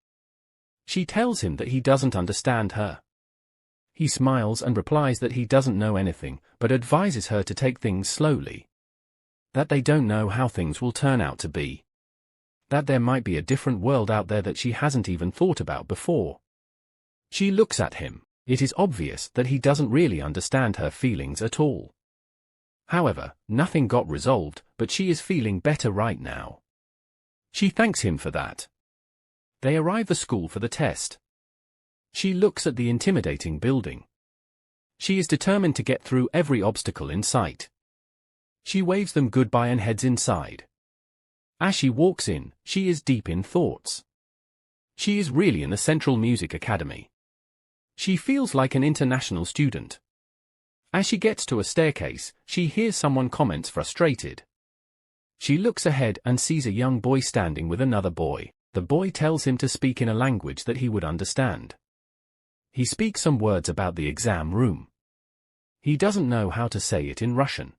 She tells him that he doesn't understand her. He smiles and replies that he doesn't know anything, but advises her to take things slowly. That they don't know how things will turn out to be. That there might be a different world out there that she hasn't even thought about before. She looks at him. It is obvious that he doesn't really understand her feelings at all. However, nothing got resolved, but she is feeling better right now. She thanks him for that. They arrive at the school for the test. She looks at the intimidating building. She is determined to get through every obstacle in sight. She waves them goodbye and heads inside. As she walks in, she is deep in thoughts. She is really in the Central Music Academy. She feels like an international student. As she gets to a staircase, she hears someone comments frustrated. She looks ahead and sees a young boy standing with another boy. The boy tells him to speak in a language that he would understand. He speaks some words about the exam room. He doesn't know how to say it in Russian.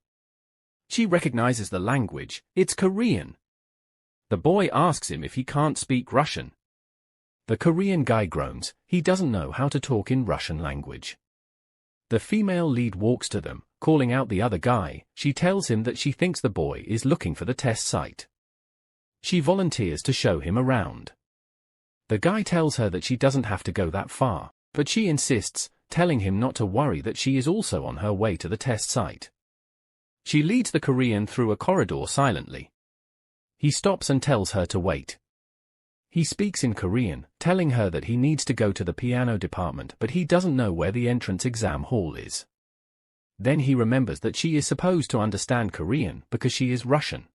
She recognizes the language. It's Korean. The boy asks him if he can't speak Russian. The Korean guy groans. He doesn't know how to talk in Russian language. The female lead walks to them, calling out the other guy. She tells him that she thinks the boy is looking for the test site. She volunteers to show him around. The guy tells her that she doesn't have to go that far, but she insists, telling him not to worry that she is also on her way to the test site. She leads the Korean through a corridor silently. He stops and tells her to wait. He speaks in Korean, telling her that he needs to go to the piano department, but he doesn't know where the entrance exam hall is. Then he remembers that she is supposed to understand Korean because she is Russian.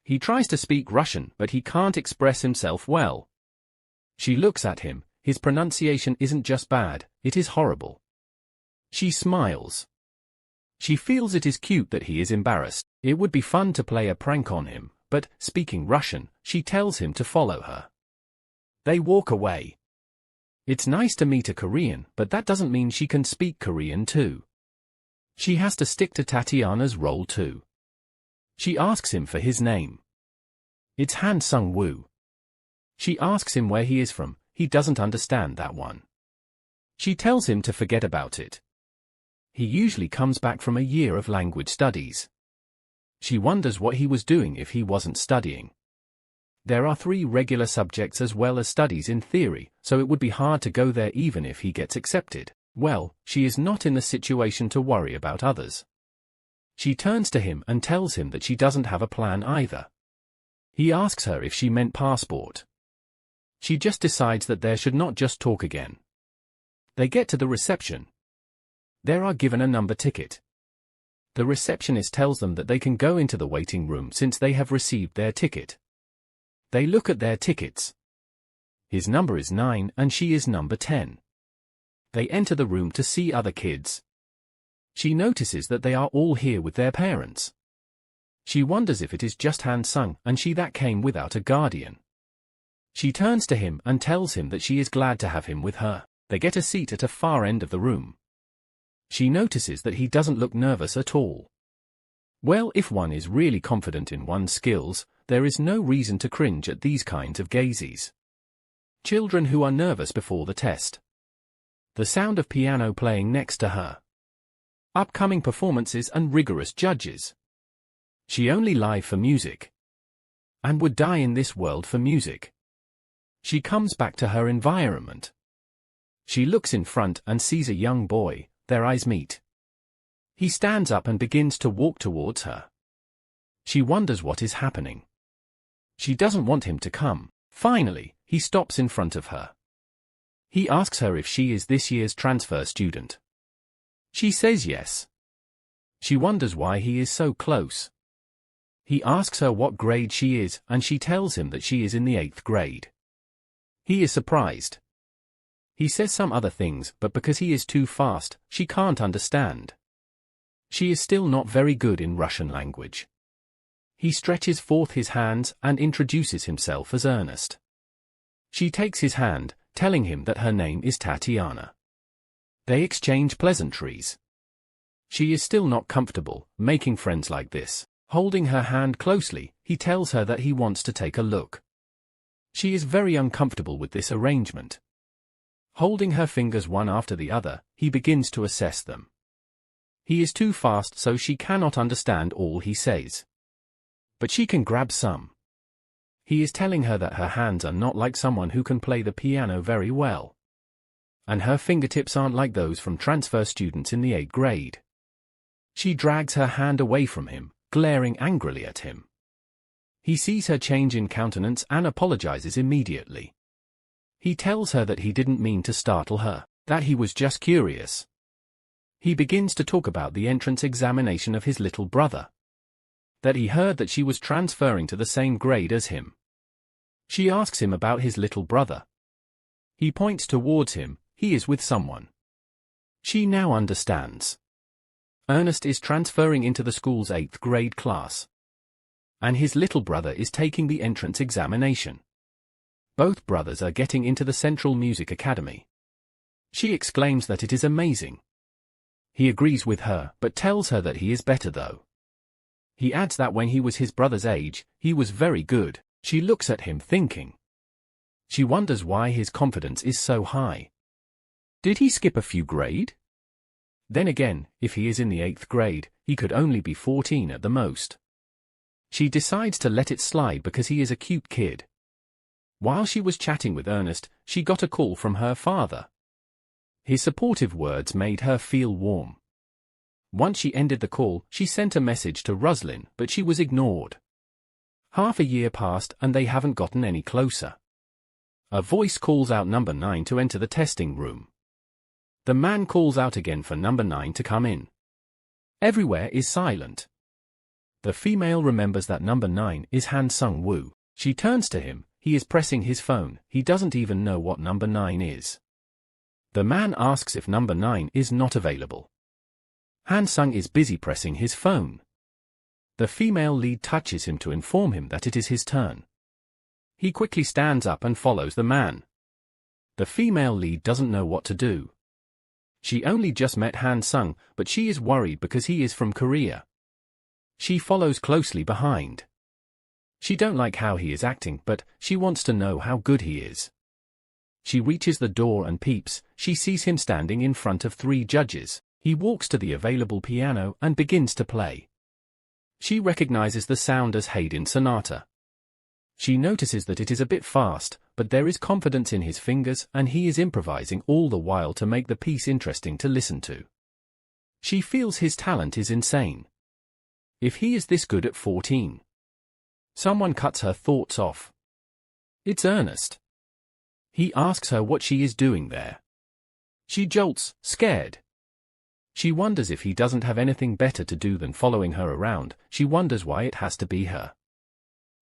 He tries to speak Russian, but he can't express himself well. She looks at him. His pronunciation isn't just bad, it is horrible. She smiles. She feels it is cute that he is embarrassed. It would be fun to play a prank on him, but, speaking Russian, she tells him to follow her. They walk away. It's nice to meet a Korean, but that doesn't mean she can speak Korean too. She has to stick to Tatiana's role too. She asks him for his name. It's Han Sung-woo. She asks him where he is from. He doesn't understand that one. She tells him to forget about it. He usually comes back from a year of language studies. She wonders what he was doing if he wasn't studying. There are 3 regular subjects as well as studies in theory, so it would be hard to go there even if he gets accepted. Well, she is not in the situation to worry about others. She turns to him and tells him that she doesn't have a plan either. He asks her if she meant passport. She just decides that they should not just talk again. They get to the reception. They are given a number ticket. The receptionist tells them that they can go into the waiting room since they have received their ticket. They look at their tickets. His number is 9 and she is number 10. They enter the room to see other kids. She notices that they are all here with their parents. She wonders if it is just Han Sung and she that came without a guardian. She turns to him and tells him that she is glad to have him with her. They get a seat at a far end of the room. She notices that he doesn't look nervous at all. Well, if one is really confident in one's skills, there is no reason to cringe at these kinds of gazes. Children who are nervous before the test. The sound of piano playing next to her. Upcoming performances and rigorous judges. She only live for music. And would die in this world for music. She comes back to her environment. She looks in front and sees a young boy, their eyes meet. He stands up and begins to walk towards her. She wonders what is happening. She doesn't want him to come. Finally, he stops in front of her. He asks her if she is this year's transfer student. She says yes. She wonders why he is so close. He asks her what grade she is, and she tells him that she is in the 8th grade. He is surprised. He says some other things, but because he is too fast, she can't understand. She is still not very good in Russian language. He stretches forth his hands and introduces himself as Ernest. She takes his hand, telling him that her name is Tatiana. They exchange pleasantries. She is still not comfortable, making friends like this. Holding her hand closely, he tells her that he wants to take a look. She is very uncomfortable with this arrangement. Holding her fingers one after the other, he begins to assess them. He is too fast so she cannot understand all he says. But she can grab some. He is telling her that her hands are not like someone who can play the piano very well. And her fingertips aren't like those from transfer students in the 8th grade. She drags her hand away from him, glaring angrily at him. He sees her change in countenance and apologizes immediately. He tells her that he didn't mean to startle her, that he was just curious. He begins to talk about the entrance examination of his little brother. That he heard that she was transferring to the same grade as him. She asks him about his little brother. He points towards him. He is with someone. She now understands. Ernest is transferring into the school's 8th grade class. And his little brother is taking the entrance examination. Both brothers are getting into the Central Music Academy. She exclaims that it is amazing. He agrees with her, but tells her that he is better though. He adds that when he was his brother's age, he was very good. She looks at him thinking. She wonders why his confidence is so high. Did he skip a few grades? Then again, if he is in the 8th grade, he could only be 14 at the most. She decides to let it slide because he is a cute kid. While she was chatting with Ernest, she got a call from her father. His supportive words made her feel warm. Once she ended the call, she sent a message to Roslyn, but she was ignored. Half a year passed and they haven't gotten any closer. A voice calls out number 9 to enter the testing room. The man calls out again for number 9 to come in. Everywhere is silent. The female remembers that number 9 is Han Sung-woo. She turns to him. He is pressing his phone. He doesn't even know what number 9 is. The man asks if number 9 is not available. Han Sung is busy pressing his phone. The female lead touches him to inform him that it is his turn. He quickly stands up and follows the man. The female lead doesn't know what to do. She only just met Han Sung, but she is worried because he is from Korea. She follows closely behind. She don't like how he is acting, but she wants to know how good he is. She reaches the door and peeps. She sees him standing in front of 3 judges. He walks to the available piano and begins to play. She recognizes the sound as Haydn Sonata. She notices that it is a bit fast, but there is confidence in his fingers and he is improvising all the while to make the piece interesting to listen to. She feels his talent is insane. If he is this good at 14. Someone cuts her thoughts off. It's Ernest. He asks her what she is doing there. She jolts, scared. She wonders if he doesn't have anything better to do than following her around. She wonders why it has to be her.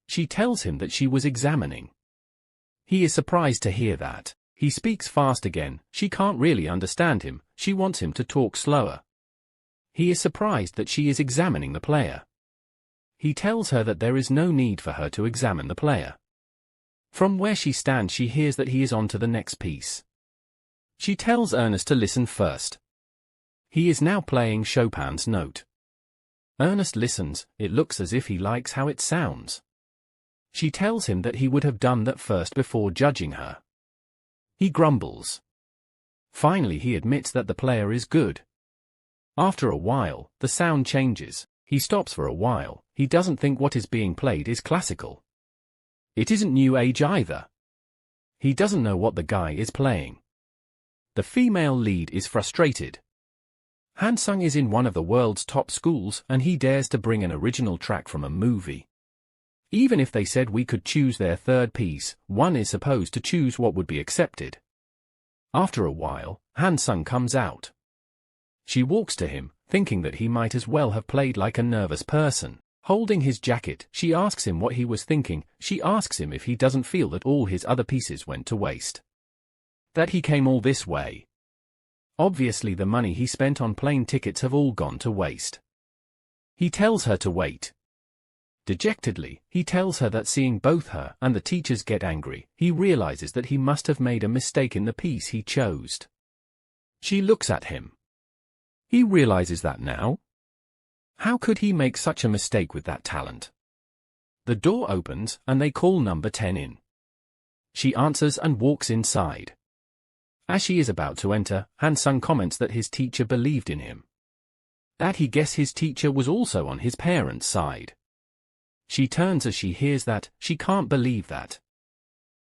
She tells him that she was examining. He is surprised to hear that. He speaks fast again. She can't really understand him. She wants him to talk slower. He is surprised that she is examining the player. He tells her that there is no need for her to examine the player. From where she stands she hears that he is on to the next piece. She tells Ernest to listen first. He is now playing Chopin's note. Ernest listens. It looks as if he likes how it sounds. She tells him that he would have done that first before judging her. He grumbles. Finally he admits that the player is good. After a while, the sound changes. He stops for a while. He doesn't think what is being played is classical. It isn't New Age either. He doesn't know what the guy is playing. The female lead is frustrated. Han-sung is in one of the world's top schools and he dares to bring an original track from a movie. Even if they said we could choose their third piece, one is supposed to choose what would be accepted. After a while, Han-sung comes out. She walks to him, thinking that he might as well have played like a nervous person. Holding his jacket, she asks him what he was thinking. She asks him if he doesn't feel that all his other pieces went to waste. That he came all this way. Obviously the money he spent on plane tickets have all gone to waste. He tells her to wait. Dejectedly, he tells her that seeing both her and the teachers get angry, he realizes that he must have made a mistake in the piece he chose. She looks at him. He realizes that now. How could he make such a mistake with that talent? The door opens and they call number 10 in. She answers and walks inside. As she is about to enter, Han-sung comments that his teacher believed in him. That he guessed his teacher was also on his parents' side. She turns as she hears that. She can't believe that.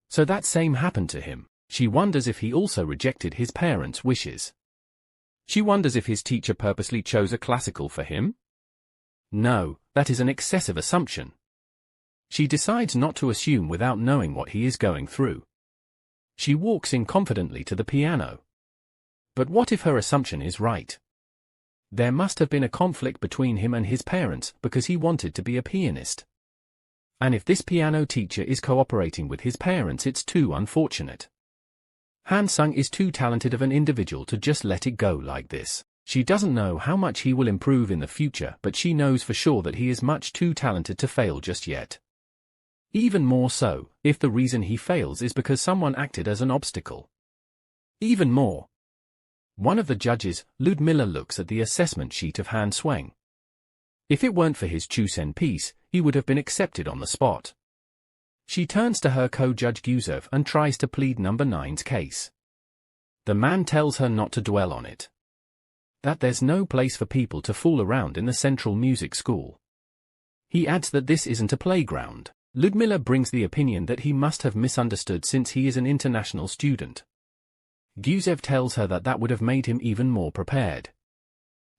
So that same happened to him. She wonders if he also rejected his parents' wishes. She wonders if his teacher purposely chose a classical for him. No, that is an excessive assumption. She decides not to assume without knowing what he is going through. She walks in confidently to the piano. But what if her assumption is right? There must have been a conflict between him and his parents because he wanted to be a pianist. And if this piano teacher is cooperating with his parents, it's too unfortunate. Han-sung is too talented of an individual to just let it go like this. She doesn't know how much he will improve in the future, but she knows for sure that he is much too talented to fail just yet. Even more so, if the reason he fails is because someone acted as an obstacle. Even more. One of the judges, Ludmilla, looks at the assessment sheet of Han-sung. If it weren't for his Chusen piece, he would have been accepted on the spot. She turns to her co-judge Gusev and tries to plead number 9's case. The man tells her not to dwell on it. That there's no place for people to fool around in the Central Music School. He adds that this isn't a playground. Ludmilla brings the opinion that he must have misunderstood since he is an international student. Gusev tells her that that would have made him even more prepared.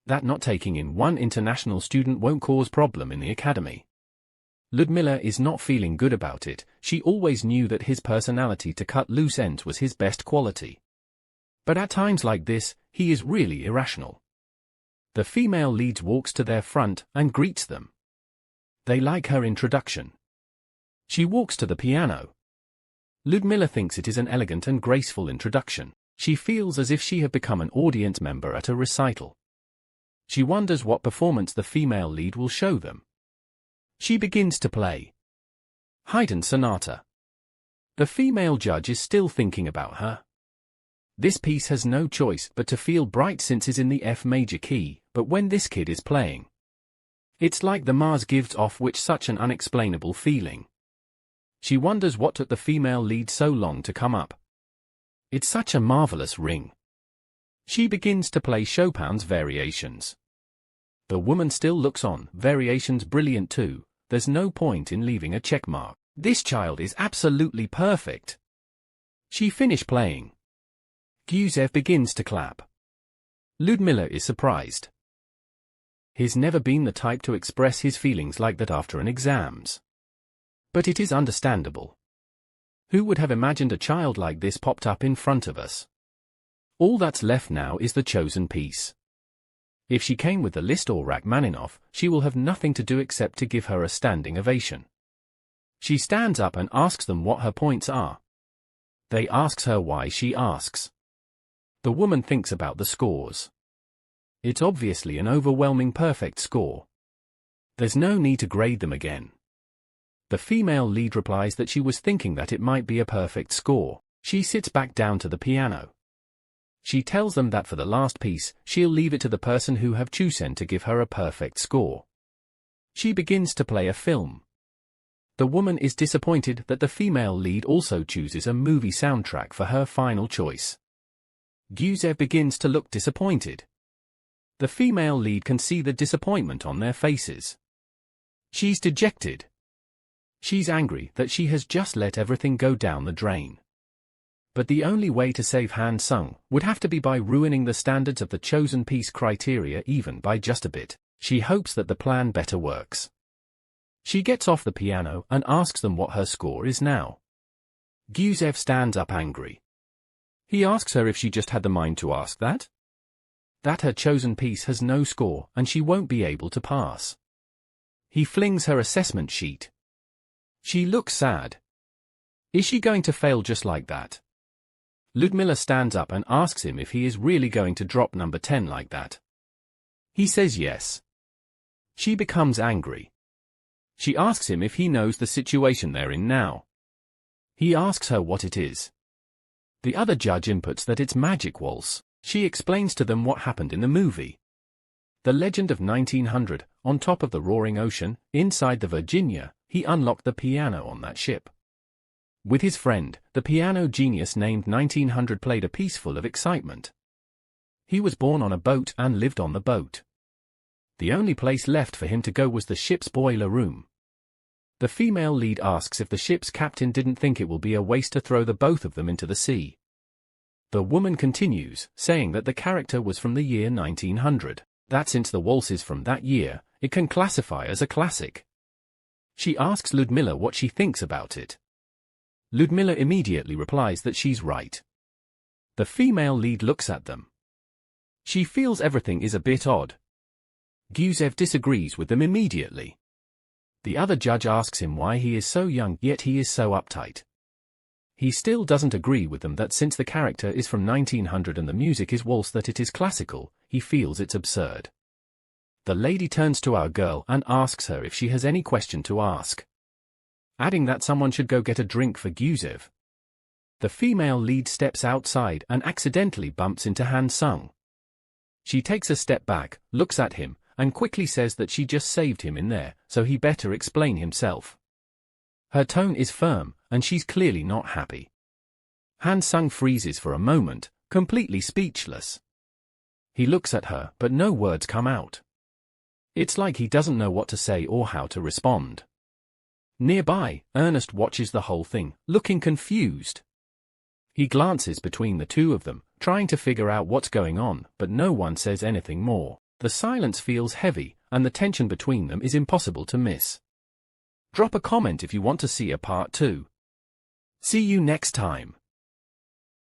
That not taking in one international student won't cause problem in the academy. Ludmilla is not feeling good about it. She always knew that his personality to cut loose ends was his best quality. But at times like this, he is really irrational. The female lead walks to their front and greets them. They like her introduction. She walks to the piano. Ludmilla thinks it is an elegant and graceful introduction. She feels as if she had become an audience member at a recital. She wonders what performance the female lead will show them. She begins to play Haydn Sonata. The female judge is still thinking about her. This piece has no choice but to feel bright since it's in the F major key, but when this kid is playing, it's like the Mars gives off which such an unexplainable feeling. She wonders what took the female lead so long to come up. It's such a marvelous ring. She begins to play Chopin's Variations. The woman still looks on. Variations brilliant too. There's no point in leaving a check mark. This child is absolutely perfect. She finished playing. Gusev begins to clap. Ludmilla is surprised. He's never been the type to express his feelings like that after an exams. But it is understandable. Who would have imagined a child like this popped up in front of us? All that's left now is the chosen piece. If she came with the Liszt or Rachmaninoff, she will have nothing to do except to give her a standing ovation. She stands up and asks them what her points are. They asks her why she asks. The woman thinks about the scores. It's obviously an overwhelming perfect score. There's no need to grade them again. The female lead replies that she was thinking that it might be a perfect score. She sits back down to the piano. She tells them that for the last piece, she'll leave it to the person who have chosen to give her a perfect score. She begins to play a film. The woman is disappointed that the female lead also chooses a movie soundtrack for her final choice. Gyuzev begins to look disappointed. The female lead can see the disappointment on their faces. She's dejected. She's angry that she has just let everything go down the drain. But the only way to save Han Sung would have to be by ruining the standards of the chosen piece criteria even by just a bit. She hopes that the plan better works. She gets off the piano and asks them what her score is now. Gyuzev stands up angry. He asks her if she just had the mind to ask that? That her chosen piece has no score and she won't be able to pass. He flings her assessment sheet. She looks sad. Is she going to fail just like that? Ludmilla stands up and asks him if he is really going to drop number 10 like that. He says yes. She becomes angry. She asks him if he knows the situation they're in now. He asks her what it is. The other judge inputs that it's Magic Waltz. She explains to them what happened in the movie. The legend of 1900, on top of the roaring ocean, inside the Virginia, he unlocked the piano on that ship. With his friend, the piano genius named 1900 played a piece full of excitement. He was born on a boat and lived on the boat. The only place left for him to go was the ship's boiler room. The female lead asks if the ship's captain didn't think it will be a waste to throw the both of them into the sea. The woman continues, saying that the character was from the year 1900, that since the waltz is from that year, it can classify as a classic. She asks Ludmilla what she thinks about it. Ludmilla immediately replies that she's right. The female lead looks at them. She feels everything is a bit odd. Gyuzev disagrees with them immediately. The other judge asks him why he is so young yet he is so uptight. He still doesn't agree with them that since the character is from 1900 and the music is waltz that it is classical, he feels it's absurd. The lady turns to our girl and asks her if she has any question to ask, adding that someone should go get a drink for Gyuzev. The female lead steps outside and accidentally bumps into Han Sung. She takes a step back, looks at him, and quickly says that she just saved him in there, so he better explain himself. Her tone is firm, and she's clearly not happy. Han Sung freezes for a moment, completely speechless. He looks at her, but no words come out. It's like he doesn't know what to say or how to respond. Nearby, Ernest watches the whole thing, looking confused. He glances between the two of them, trying to figure out what's going on, but no one says anything more. The silence feels heavy, and the tension between them is impossible to miss. Drop a comment if you want to see a part 2. See you next time.